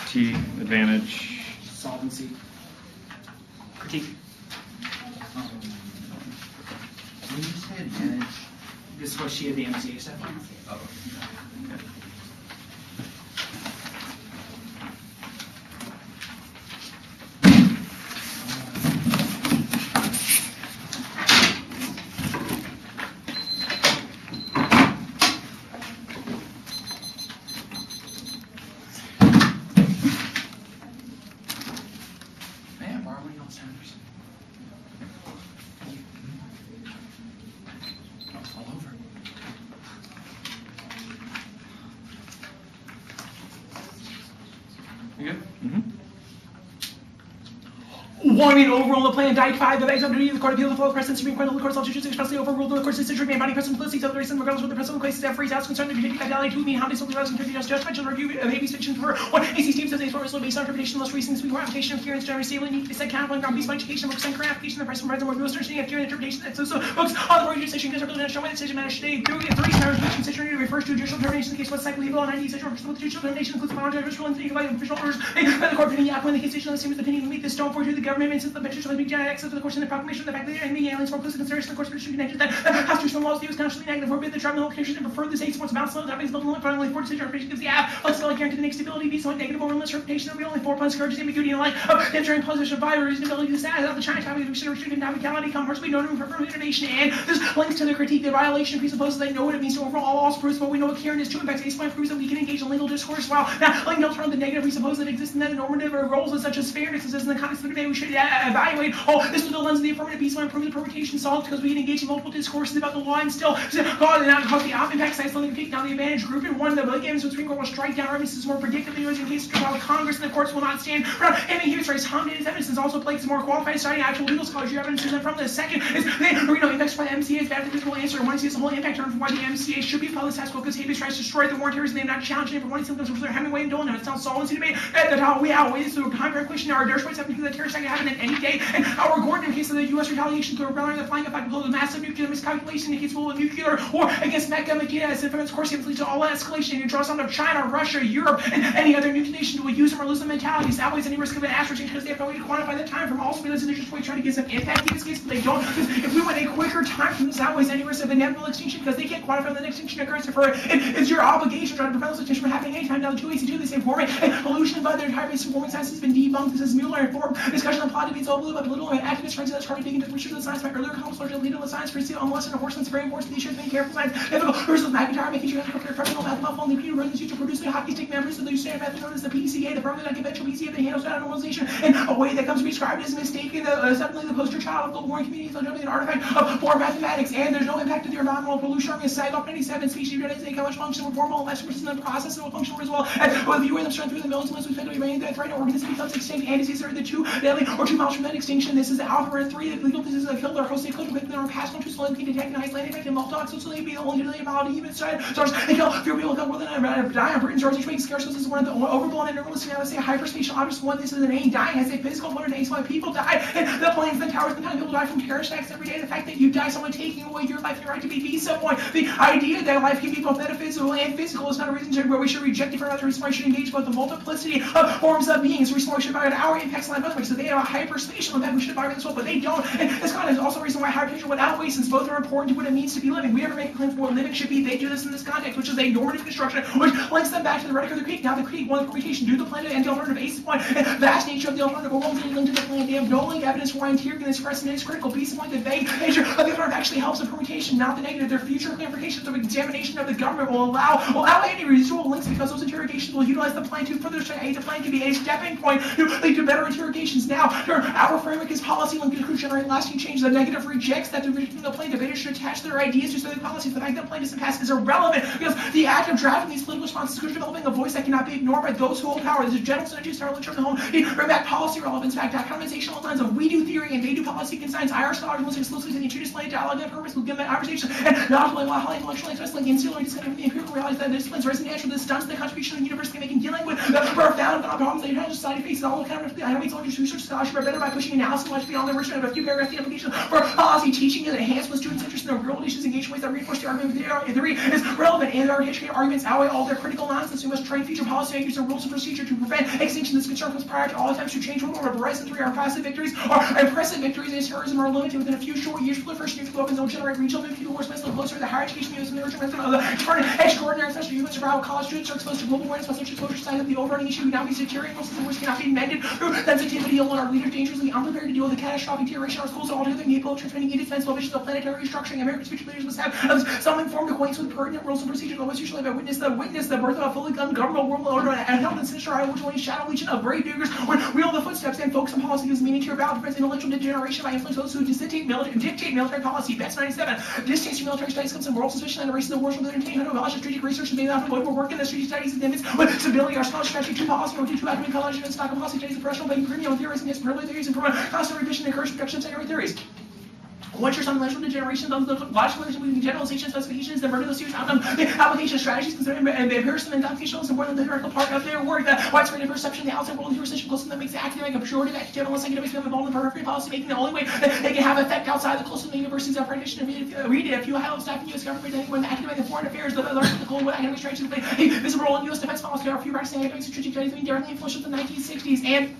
T, advantage. Solvency. Critique. When you say advantage, This is what she had the MCA stuff. oh, Man, Barb, what do you want, Sanders? It's all over. You good? Mm-hmm. One in overrule the plan, Dyke 5, the banks of the court appeal, the full President, Supreme Court, the court substitutes expressly overruled the court's decision, remain binding President Felicity, of the reason, regardless of the President cases that phrase out concerned, the judicial fidelity to mean how they simply rise and just judgment shall review of habeas fiction for one AC Stevens as a former based on interpretation, most recent Supreme Court application of clearance, generally stable, need to be set countable and ground based on education, works and current application, the President provides a more real understanding of clear interpretation, and so books on the board jurisdiction, because the show my decision matter today, through three stars, which decision refers to judicial determination in the case was cycle legal on 90 decision refers to judicial determination includes final judicial and legal official orders made by the court pending the outcome of the case decision, the same as the pending meet the stone for to the government, and since the petition be generally access to the course in the proclamation of the fact that and the aliens for close consideration of the course petition connected that constitutional laws views constantly negative forbid the tribunal location and prefer the state supports balance slow that is built only finally for decision interpretation gives the app flexibility guarantee the next stability be so negative or misinterpretation of the only 4 points courage ambiguity and like of entering position by reasonability to status of the China topic of restricted navigability commercially noted for further innovation and this links to the critique the violation presupposes they know what it means to overall laws proves but we know what Karen is to impact ace point proves that we can engage in legal discourse while now like no term the negative presuppose that exist in that normative roles such as fairness as in the context of the debate we should evaluate all this through the lens of the affirmative piece when the permutation solved because we can engage in multiple discourses about the law and still God and not cause the op impact size something take down the advantage group and one of the games the Supreme Court will strike down references more predictably in cases while the Congress and the courts will not stand around having human rights harmed his evidence is also plagues more qualified citing actual legal scholarship evidence and then from the second is impacts by the MCA is bad for physical answer and one sees the whole impact on why the MCA should be publicized because habeas rights destroy the warrant hearers and they have not challenged it for one symptoms of their Hemingway and Dolan it's not solvency debate that how we outweigh this through time for question our there's rights happen because the terrorist act happen at any day and our Gordon in case of the U.S. retaliation through a the flying effect of the massive nuclear miscalculation in case of nuclear war against Mecca, Medina, as if its course leads to all escalation and draws on of China, Russia, Europe, and any other new nation will use them or lose them mentalities. That way, any risk of an astrogen because they have no way to quantify the time from all speeds and they're just trying to get some impact in this case, but they don't. Because if we want a quicker time from this, that way, any risk of inevitable extinction because they can't quantify when the next extinction occurs. For it's your obligation to try to prevent this extinction from happening anytime. Now, the 2 AC2, the same format, and pollution by their entire basic performance science has been debunked. This is Mueller informed discussion on plot debates all blue, but little and activist friends that's hard to dig into research of the science by earlier comments largely lead to the science for on lesson enforcement very important to these being careful science difficult versus McIntyre making sure that the criminal mathematical only Peter runs to produce the hockey stick members of the standard method known as the PCA, the permanent unconventional PCA that handles data normalization in a way that comes to be described as mistaken. Suddenly the poster child of global warming communities on an artifact of poor mathematics, and there's no impact to the environmental pollution. Is side up 97 species units a much functional formal less in the process of a functional as well as with viewing them strength through the millions unless we spend away that threat organism becomes extinct and diseases are the two deadly or 2 miles from that extinction. This is the alpha 3 that legal diseases that kill their host they could quickly or pass on to slow and detect and isolate effect and multi-tox so they be the only deadly about human side source they kill fewer people come more than die on Britain's each week scarce. This is one of the overblown and normalistic I would say hyperspatial objects. One this is an A dying has a physical one days why people die and the planes the towers the kind of people die from terrorist attacks every day. The fact that you die someone taking away your life and your right to be peace someone the idea that life can be both metaphysical and physical is not a reason to where we should reject it for another reason why we should engage both the multiplicity of forms of beings. Reason why we should evaluate our impacts on life so they have a hyperspatial impact we should evaluate this well but they don't and this kind is also a reason why hyperspatial would outweigh since both are important to what it means to be living. We ever make a claim for what living should be they do this in this context which is a normative construction which links them back to the rhetoric of the critique. Now the critique one permutation do the planet and the alternative ace point and vast nature of the alternative will only link to the planet. They have no link evidence for why interior this precedent is critical piece point the vague nature of the alternative actually helps the permutation not the negative. Their future clarifications of examination of the government will allow any residual links because those interrogations will utilize the plan to further aid the plan to be a stepping point to lead to better interrogations. Now our framework is policy linkage could generate lasting change. The negative rejects that the plan debaters should attach their ideas to specific policies. The fact that the plan doesn't pass is irrelevant because the act of drafting these political responses is developing a voice that cannot be ignored by those who hold power. This is general synergy start literature of the home. Bring back policy relevance back to conversational lines of we do theory and they do policy consigns. Irish scholars listen exclusively to the introduced display dialogue and purpose will give them conversation and not only while highly intellectually expressing insular discussion with the empirical realize that disciplines risen natural this stunts the contribution of the university making dealing with the profound problems that entire society faces. All the kind of highways on research scholarship are better by pushing analysis much beyond the original of a few paragraphs the application for policy teaching and enhancement students interest in real issues, engage in ways that reinforce the argument of theory is relevant, and our history arguments outweigh all their critical nonsense. We must train future policymakers and rules of procedure to prevent extinction. This concern comes prior to all attempts to change world order. Horizon 3, our passive victories, our impressive victories against terrorism are limited. Within a few short years, proliferation of nuclear weapons will generate regional and people wars, must closer to the higher education use and military method of the extraordinary special human survival. College students are exposed to global awareness, but such exposure signs of the overriding issue we now be deteriorating processes which cannot be mended through sensitivity alone. Our leaders dangerously unprepared to deal with the catastrophic deterioration of our schools are altogether capable of transmitting indispensable visions of planetary restructuring. America's future leaders must have some informed acquaintance with pertinent rules and procedures. Almost usually have witnessed the birth of a fully governmental world order and held in sinister eye which only shadow legion of brave diggers would wheel the footsteps and focus on policy gives meaning to your battle defense intellectual degeneration by influence those who dictate military policy. Best 97. Distance to military studies comes from moral suspicion and erasing the wars from the entertainment of knowledge. Strategic research is made out of what we're working in the strategic studies and limits with stability. Our scholarship strategy to policy or to academic college and stock of policy studies of professional banking premium theories and parallel theories and promote constant revision and encourage production of secondary theories. Once you're on intellectual degeneration, the logical between generalization specifications, the murder series outcome, the application strategies, considering empiricism and computational is more than the theoretical part of their work. The widespread perception of the outside world is close that makes the academic a pejorative active unless academics become involved in periphery policy making. The only way that they can have effect outside the close of the universities of practitioner. Read it. If you have staff in U.S. government, anyone in academic and foreign affairs, the learning of the global academic strategies play a visible role in U.S. defense policy. There are a few practicing academic strategic studies being directly influenced in the 1960s and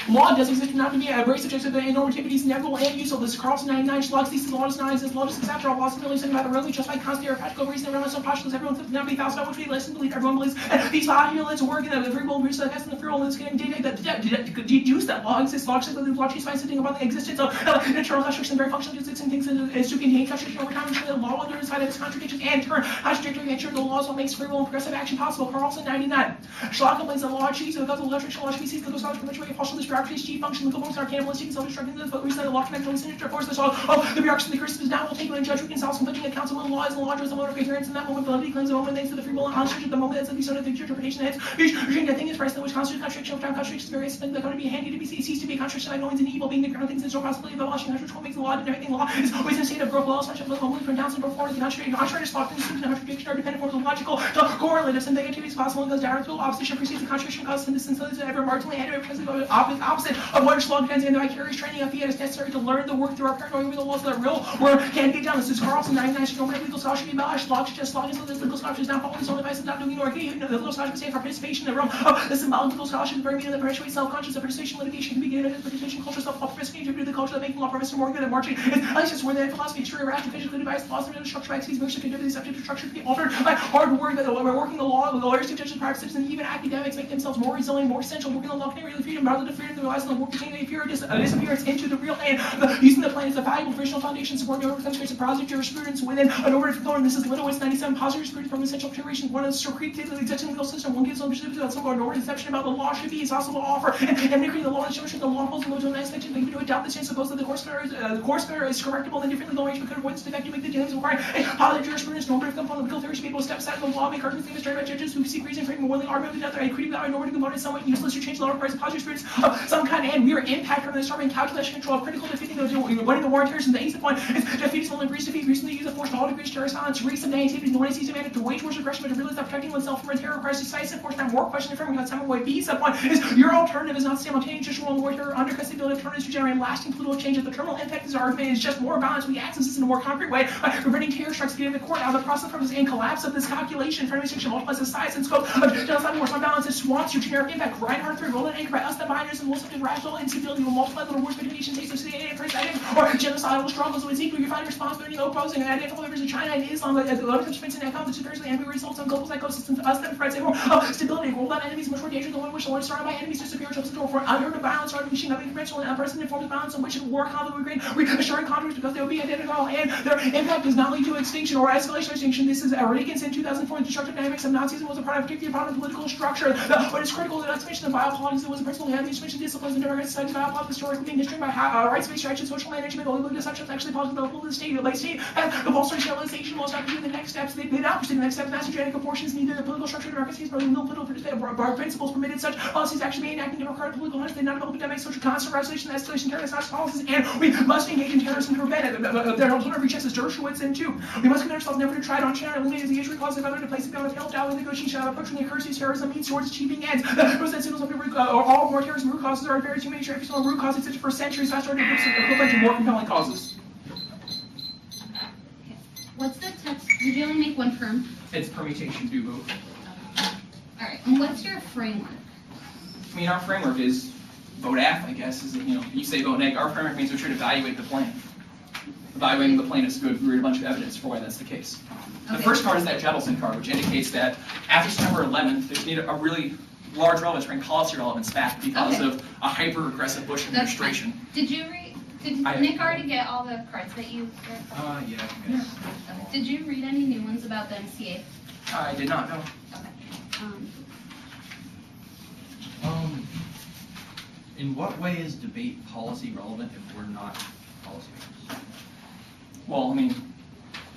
law does exist not to be a very subjective and normativity is inevitable and useful. This is Carlson 99 Schlugs. These laws 9 says law just accept all laws really something about the really just like constant or practical reason around some postulates everyone thinks not be thousand which we listen believe everyone believes these postulates work in the free will research that has in the free will is getting deduce that law exists. Law exists the law treats something about the existence of internal construction very functional physics and things is to contain construction over time and the law will decide its contradictions and turn contradictory nature the laws what makes free will and progressive action possible. Carlson 99 Schlag complains that law achieves because of electric law species the scholars perpetuate partial bureaucracy's chief function the books are cannibalistic and self-destructing but recently the law connected with sinister force the law the bureaucracy the Christmas now will take when judge reconciles conflicting accounts of when law is the law draws the motor coherence in that moment validity claims the moment thanks to the free will and unrestricted the moment that's the sort of future interpretation that the thing is present which constitutes contradiction of time contradictions various things that are going to be handy to be ceased to be a contradiction like knowing an evil being the ground things and so possibility of abolishing which what makes the law and everything law is always in a state of growth law such as only pronounced and performed the contrary spot things and contradiction are dependent forms of logical correlate if something activity is possible and goes directly to opposition precedes the contradiction causes the distance that ever marginally ahead of it opposite of what law depends on the vicarious training of fiat is necessary to learn the work through our paranoia over the laws that real work can be done. This is Carlson 99 normative legal scholarship be abolished. Law just law is legal scholarship is now following its own advice and not doing nor the legal scholarship stand for participation in the realm of the symbolic legal scholarship is very meaning that perpetuates self-conscious of participation litigation can be given as participation culture self-participation to the culture that making law professor more good at marching is at least where the philosophy history rational physically device laws and structure by exceeds most subjectivity subject to structure to be altered by hard work that we're working the law the lawyers judges private citizens and even academics make themselves more resilient more essential working the law can really freedom rather than freedom to realize the work containing disappearance into the real and using the plan as a valuable provisional foundation supporting over defense creates a positive jurisprudence within an order to go and this is Litowitz 97 positive jurisprudence from essential consideration one is to create the existing legal system one gives them about some order deception about the law should be is also to offer and create the law and show the law holds the motive aspect and to adopt this and suppose that the course fair is correctable and different legal arrangement could avoid this defect to make the dealings requiring a positive jurisprudence normative component of legal theory should be able to step aside from the law make arguments demonstrated by judges who seek reason frame willing argument with another and creating that normative component somewhat useless to change the law requires a positive jurisprudence of some kind and mere impact from the starving calculation control of critical defeating those winning the war on terrorism the eighth point is defeat is only agrees to recently use of force to all degrees terrorist violence race and activities no one sees demanded to wage wars aggression but to realize that protecting oneself from a terror requires decisive force that more question affirming how some way B sub one is your alternative is not simultaneous just rule war terror undercuts the ability of alternatives to generate lasting political change if the terminal impact of this argument is just more violence we access this in a more concrete way by preventing terror strikes getting the court out of the process purpose and collapse of this calculation for administration multiplies the size and scope of genocide wars on balance is swamps your generic impact Reinhardt 3 rolled anchor by us the binders and will subject rational instability will multiply little wars between nations states of city and or genocidal struggles with equal you find responsibility opposing and identical members of China and Islam but as the low constraints and outcomes that superiors and results on global ecosystems us that threats and stability world on enemies much more dangerous than one which one surrounded by enemies to superior to the for unheard of violence starting machine nothing conventional and unprecedented forms of violence in which war conflict we agree reassuring contracts because they will be identical and their impact does not lead to extinction or escalation or extinction this is Reagan's in 2004 the destructive dynamics of Nazism was a part of particularly part of the political structure but it's critical that mention of biopolitics that was a principle of the mention disciplines and democratic studies biopolitics historically being destroyed by rights-based strategies social management only the subjects actually positive development of the state late state and compulsory sterilization laws not doing the next steps they not proceed the next steps master genetic proportions neither the political structure of democracies nor the no political principles permitted such policies actually be enacting democratic political laws they not develop epidemic social constant resolution escalation terrorist policies and we must engage in terrorism to prevent it their alternative rejects as Dershowitz and two we must commit ourselves never to try to on-channel eliminate the issue cause of other to place it beyond the help out with negotiation approaching the accuracy of terrorism means towards achieving ends the signals of all more terrorism root causes are very too many root causes for centuries faster groups equivalent to more compelling causes. Did you only make one term? It's permutation do move. All right. And what's your framework? I mean, our framework is vote F, I guess. Is you say vote neg. Our framework means we should evaluate the plan. Evaluating the plan is good. We read a bunch of evidence for why that's the case. The first card is that Jettleson card, which indicates that after September 11th, there's needed a really large relevance, bring policy relevance back because of a hyper-aggressive Bush administration. Did you read? Did Nick already get all the cards that you read? Yeah. Okay. Did you read any new ones about the MCA? I did not know. Okay. In what way is debate policy relevant if we're not policymakers? Well, I mean,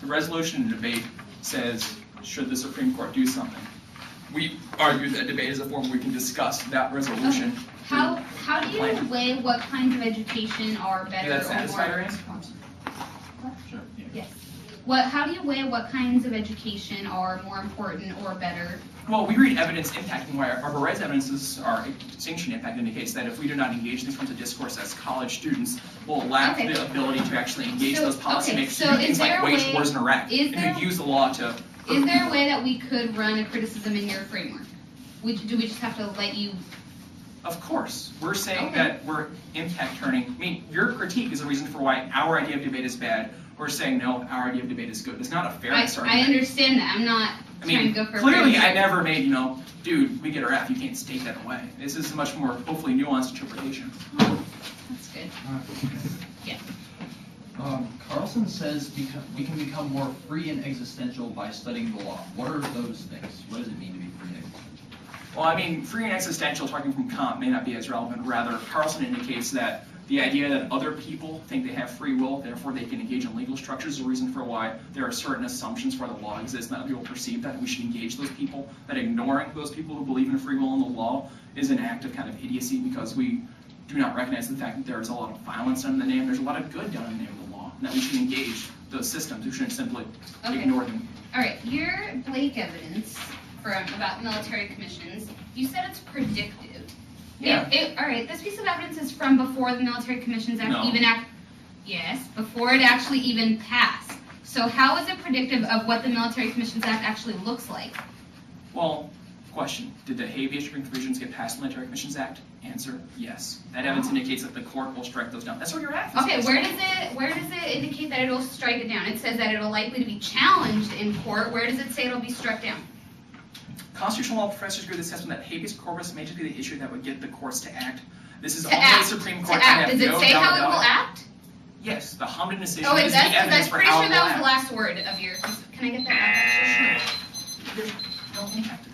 the resolution in debate says, should the Supreme Court do something? We argue that debate is a form where we can discuss that resolution. How do you weigh what kinds of education are better Does that or satisfy your more? answer? Sure. Yeah. Yes. How do you weigh what kinds of education are more important or better? Well, we read evidence impacting why our rights evidences are extinction impact indicates that if we do not engage in these forms of discourse as college students, we'll lack the ability to actually engage those policymakers to do things like wage wars in Iraq and use the law to. Is there a way that we could run a criticism in your framework? Do we just have to let you? Of course. We're saying that we're impact turning. I mean, your critique is a reason for why our idea of debate is bad. We're saying, no, our idea of debate is good. It's not a fairness argument. I understand that. I'm not trying to go for clearly I never made, dude, we get our F, you can't take that away. This is a much more, hopefully, nuanced interpretation. That's good. Yeah. Carlson says we can become more free and existential by studying the law. What are those things? What does it mean to be free and existential? Well, I mean, free and existential, talking from Kant, may not be as relevant. Rather, Carlson indicates that the idea that other people think they have free will, therefore they can engage in legal structures, is a reason for why there are certain assumptions why the law exists, and that people perceive that we should engage those people, that ignoring those people who believe in free will and the law is an act of kind of idiocy because we do not recognize the fact that there is a lot of violence done in the name, there's a lot of good done in the name of the law, and that we should engage those systems, we shouldn't simply ignore them. All right, your Blake evidence about military commissions, you said it's predictive. Yeah. All right, this piece of evidence is from before the Military Commissions Act No. Yes, before it actually even passed. So how is it predictive of what the Military Commissions Act actually looks like? Well, question, did the habeas corpus provisions get past the Military Commissions Act? Answer, yes. That evidence indicates that the court will strike those down. That's what you're at. Okay, where does it indicate that it'll strike it down? It says that it'll likely to be challenged in court. Where does it say it'll be struck down? Constitutional law professors agree with the assessment that habeas corpus may just be the issue that would get the courts to act. This is only the Supreme Court to act. have Does it no say doubt how it about will act? Yes, the Hamdan decision Oh, is the evidence that's for pretty how sure it that will was act. the last word of your. Can I get that back? There's no impact.